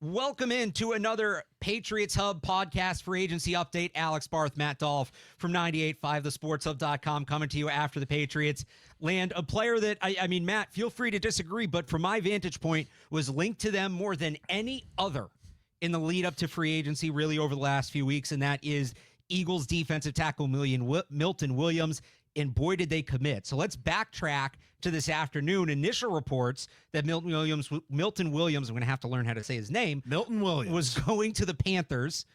Welcome into another Patriots Hub podcast free agency update. Alex Barth, Matt Dolloff from 98.5, thesportshub.com, coming to you after the Patriots land a player that, I mean, Matt, feel free to disagree, but from my vantage point, was linked to them more than any other in the lead up to free agency really over the last few weeks, and that is Eagles defensive tackle Milton Williams. And boy, did they commit. So let's backtrack to this afternoon. Initial reports that Milton Williams, I'm going to have to learn how to say his name. Milton Williams was going to the Panthers.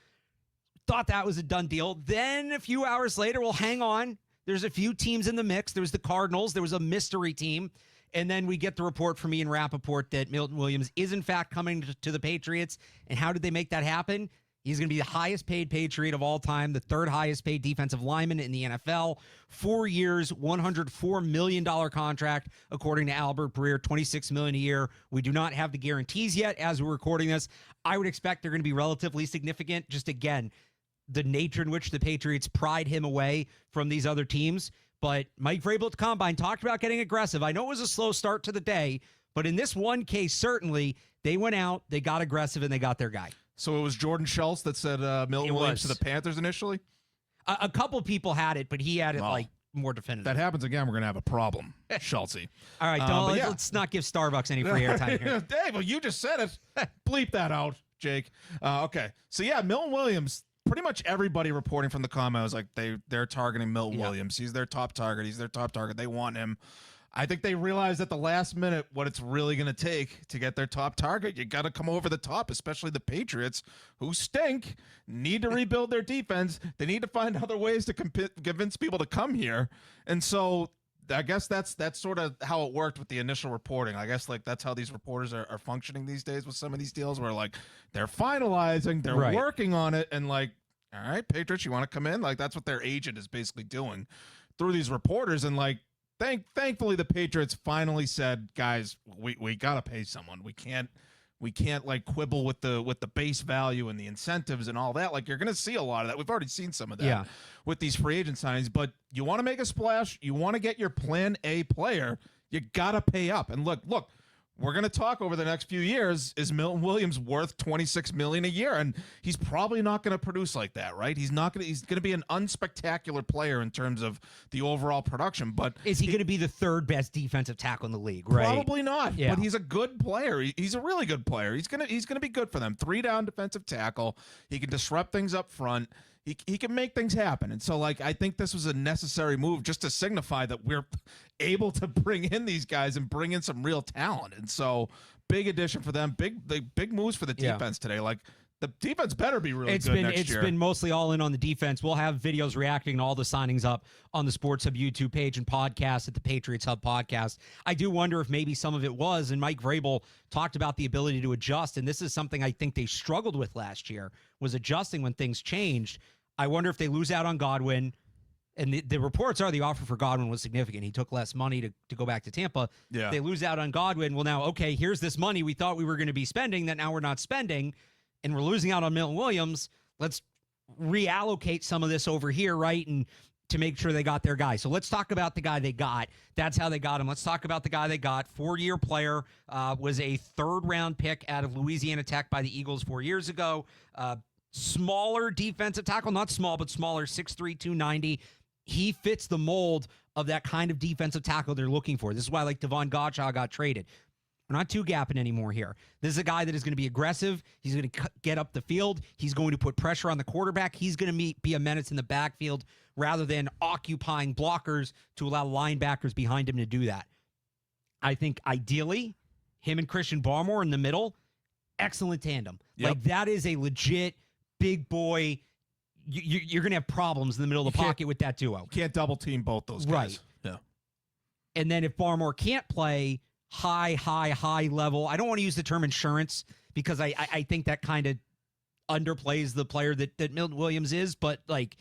Thought that was a done deal. Then a few hours later, well, hang on. There's a few teams in the mix. There was the Cardinals. There was a mystery team. And then we get the report from Ian Rappaport that Milton Williams is in fact coming to the Patriots. And how did they make that happen? He's going to be the highest paid Patriot of all time, the third highest paid defensive lineman in the NFL. 4 years, $104 million contract, according to Albert Breer, $26 million a year. We do not have the guarantees yet as we're recording this. I would expect they're going to be relatively significant. Just again, the nature in which the Patriots pried him away from these other teams. But Mike Vrabel at the Combine talked about getting aggressive. I know it was a slow start to the day, but in this one case, certainly, they went out, they got aggressive, and they got their guy. So it was Jordan Schultz that said Milton Williams to the Panthers initially? A couple people had it, but he had it more definitive. That happens again, we're going to have a problem, Schultz. All right, let's not give Starbucks any free airtime here. Dave, well, you just said it. Bleep that out, Jake. Okay. So, yeah, Milton Williams, pretty much everybody reporting from the comment was like they're targeting Milton Williams. He's their top target. He's their top target. They want him. I think they realized at the last minute what it's really going to take to get their top target. You got to come over the top, especially the Patriots, who stink, need to rebuild their defense. They need to find other ways to convince people to come here. And so I guess that's sort of how it worked with the initial reporting. I guess like that's how these reporters are functioning these days with some of these deals where like they're finalizing, they're working on it, and like, all right, Patriots, you want to come in? Like that's what their agent is basically doing through these reporters. And like, Thankfully, the Patriots finally said, "Guys, we gotta pay someone. We can't like quibble with the base value and the incentives and all that. Like you're gonna see a lot of that. We've already seen some of that with these free agent signings. But you want to make a splash. You want to get your Plan A player. You gotta pay up. And look. We're going to talk over the next few years. Is Milton Williams worth $26 million a year? And he's probably not going to produce like that, right? He's going to be an unspectacular player in terms of the overall production. But is he going to be the third best defensive tackle in the league? Right? Probably not. Yeah. But he's a good player. He's a really good player. He's going to be good for them. 3-down defensive tackle. He can disrupt things up front. He can make things happen. And so, like, I think this was a necessary move just to signify that we're able to bring in these guys and bring in some real talent. And so, big addition for them. Big moves for the defense today. Like, the defense better be really good next year. It's been mostly all in on the defense. We'll have videos reacting to all the signings up on the Sports Hub YouTube page and podcast at the Patriots Hub podcast. I do wonder if maybe some of it was, and Mike Vrabel talked about the ability to adjust, and this is something I think they struggled with last year, was adjusting when things changed. I wonder if they lose out on Godwin, and the reports are the offer for Godwin was significant. He took less money to go back to Tampa. Yeah. They lose out on Godwin. Well, now, okay, here's this money we thought we were going to be spending that now we're not spending, and we're losing out on Milton Williams. Let's reallocate some of this over here, right, and to make sure they got their guy. So let's talk about the guy they got. That's how they got him. Let's talk about the guy they got. 4-year player, was a third-round pick out of Louisiana Tech by the Eagles 4 years ago. Smaller defensive tackle, not small, but smaller, 6'3", 290. He fits the mold of that kind of defensive tackle they're looking for. This is why, like, Devon Godshaw got traded. We're not two-gapping anymore here. This is a guy that is going to be aggressive. He's going to get up the field. He's going to put pressure on the quarterback. He's going to be a menace in the backfield rather than occupying blockers to allow linebackers behind him to do that. I think, ideally, him and Christian Barmore in the middle, excellent tandem. Yep. Like, that is a legit big boy. You're going to have problems in the middle of the pocket with that duo. Can't double team both those guys. Right. Yeah. And then if Barmore can't play high level, I don't want to use the term insurance because I think that kind of underplays the player that Milton Williams is, but like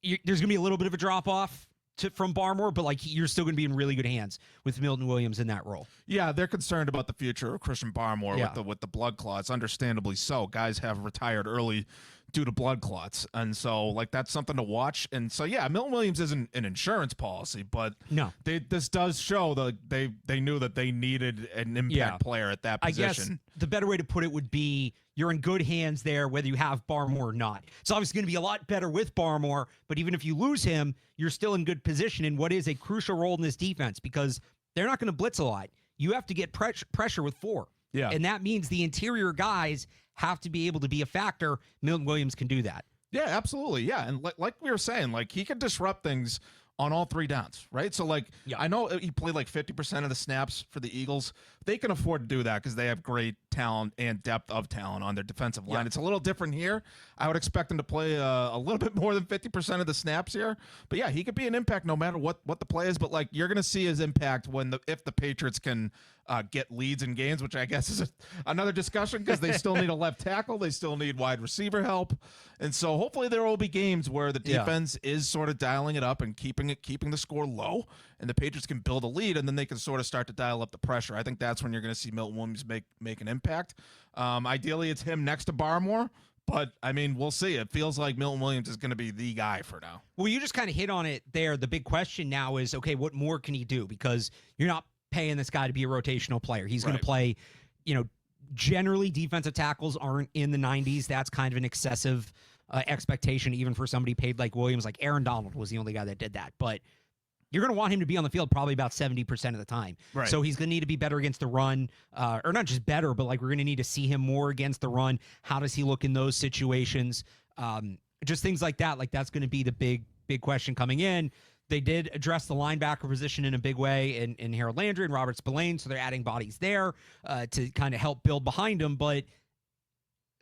there's going to be a little bit of a drop off from Barmore, but like you're still going to be in really good hands with Milton Williams in that role. Yeah, they're concerned about the future of Christian Barmore with the blood clots, understandably so. Guys have retired early due to blood clots. And so, like, that's something to watch. And so, yeah, Milton Williams isn't an insurance policy, but No. this does show that they knew that they needed an impact player at that position. I guess the better way to put it would be you're in good hands there, whether you have Barmore or not. It's obviously going to be a lot better with Barmore, but even if you lose him, you're still in good position in what is a crucial role in this defense because they're not going to blitz a lot. You have to get pressure with 4. Yeah. And that means the interior guys have to be able to be a factor. Milton Williams can do that. Yeah, absolutely. Yeah. And like we were saying, like he can disrupt things on all 3 downs, right? So, like, I know he played like 50% of the snaps for the Eagles. They can afford to do that because they have great talent and depth of talent on their defensive line. It's a little different here. I would expect him to play a little bit more than 50% of the snaps here. But, yeah, he could be an impact no matter what the play is. But, like, you're going to see his impact if the Patriots can get leads in games, which I guess is another discussion because they still need a left tackle. They still need wide receiver help. And so hopefully there will be games where the defense is sort of dialing it up and keeping the score low, and the Patriots can build a lead, and then they can sort of start to dial up the pressure. I think that's when you're going to see Milton Williams make an impact. Ideally, it's him next to Barmore, but, I mean, we'll see. It feels like Milton Williams is going to be the guy for now. Well, you just kind of hit on it there. The big question now is, okay, what more can he do? Because you're not paying this guy to be a rotational player. He's going to play, generally defensive tackles aren't in the 90s. That's kind of an excessive expectation, even for somebody paid like Williams. Like Aaron Donald was the only guy that did that. But you're going to want him to be on the field probably about 70% of the time. Right. So he's going to need to be better against the run, or not just better, but like we're going to need to see him more against the run. How does he look in those situations? Just things like that. Like that's going to be the big question coming in. They did address the linebacker position in a big way in Harold Landry and Robert Spillane, so they're adding bodies there to kind of help build behind them. But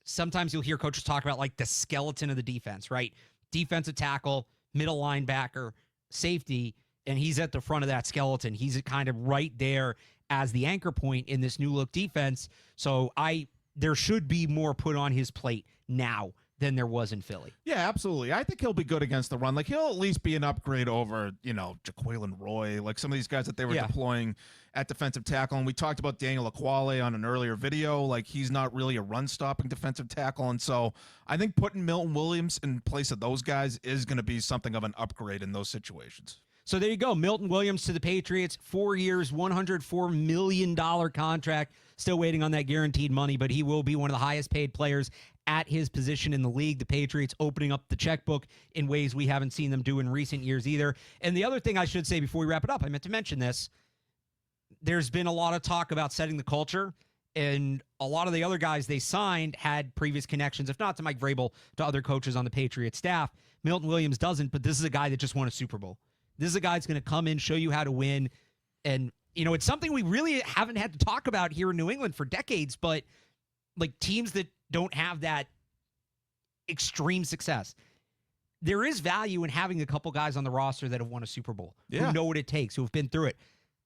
sometimes you'll hear coaches talk about like the skeleton of the defense, right? Defensive tackle, middle linebacker, safety, and he's at the front of that skeleton. He's kind of right there as the anchor point in this new look defense. So there should be more put on his plate now than there was in Philly. Yeah, absolutely. I think he'll be good against the run. Like, he'll at least be an upgrade over, Jaquelin Roy, like some of these guys that they were deploying at defensive tackle. And we talked about Daniel Aquale on an earlier video. Like, he's not really a run-stopping defensive tackle. And so I think putting Milton Williams in place of those guys is going to be something of an upgrade in those situations. So there you go. Milton Williams to the Patriots, 4 years, $104 million contract. Still waiting on that guaranteed money, but he will be one of the highest paid players at his position in the league. The Patriots opening up the checkbook in ways we haven't seen them do in recent years either. And the other thing I should say before we wrap it up, I meant to mention this. There's been a lot of talk about setting the culture, and a lot of the other guys they signed had previous connections, if not to Mike Vrabel, to other coaches on the Patriots staff. Milton Williams doesn't, but this is a guy that just won a Super Bowl. This is a guy that's going to come in, show you how to win. And, it's something we really haven't had to talk about here in New England for decades, but like teams that don't have that extreme success, there is value in having a couple guys on the roster that have won a Super Bowl, who know what it takes, who have been through it.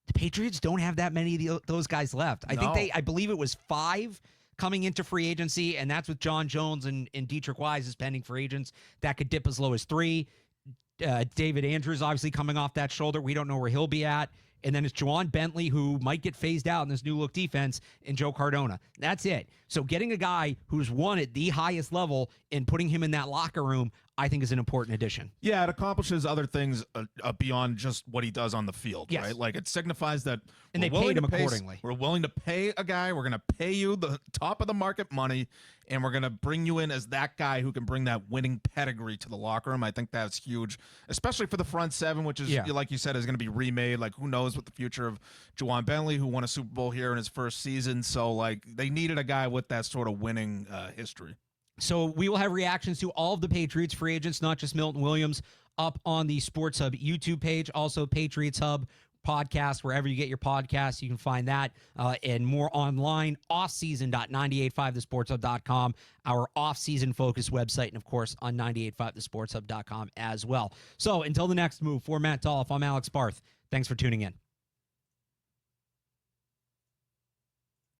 The Patriots don't have that many of those guys left. I believe it was 5 coming into free agency, and that's with John Jones and Dietrich Wise as pending free agents. That could dip as low as 3. David Andrews obviously coming off that shoulder. We don't know where he'll be at. And then it's Juwan Bentley, who might get phased out in this new look defense, and Joe Cardona. That's it. So getting a guy who's won at the highest level and putting him in that locker room, I think is an important addition. Yeah, it accomplishes other things beyond just what he does on the field, right? Like, it signifies that and they paid him accordingly. We're willing to pay a guy. We're going to pay you the top of the market money, and we're going to bring you in as that guy who can bring that winning pedigree to the locker room. I think that's huge, especially for the front seven, which is, like you said, is going to be remade. Like, who knows what the future of Juwan Bentley, who won a Super Bowl here in his first season. So, like, they needed a guy with that sort of winning history. So we will have reactions to all of the Patriots free agents, not just Milton Williams, up on the Sports Hub YouTube page. Also, Patriots Hub podcast, wherever you get your podcasts, you can find that and more online. Offseason.985thesportshub.com, our off-season focused website, and of course on 985thesportshub.com as well. So until the next move, for Matt Dolloff, I'm Alex Barth. Thanks for tuning in.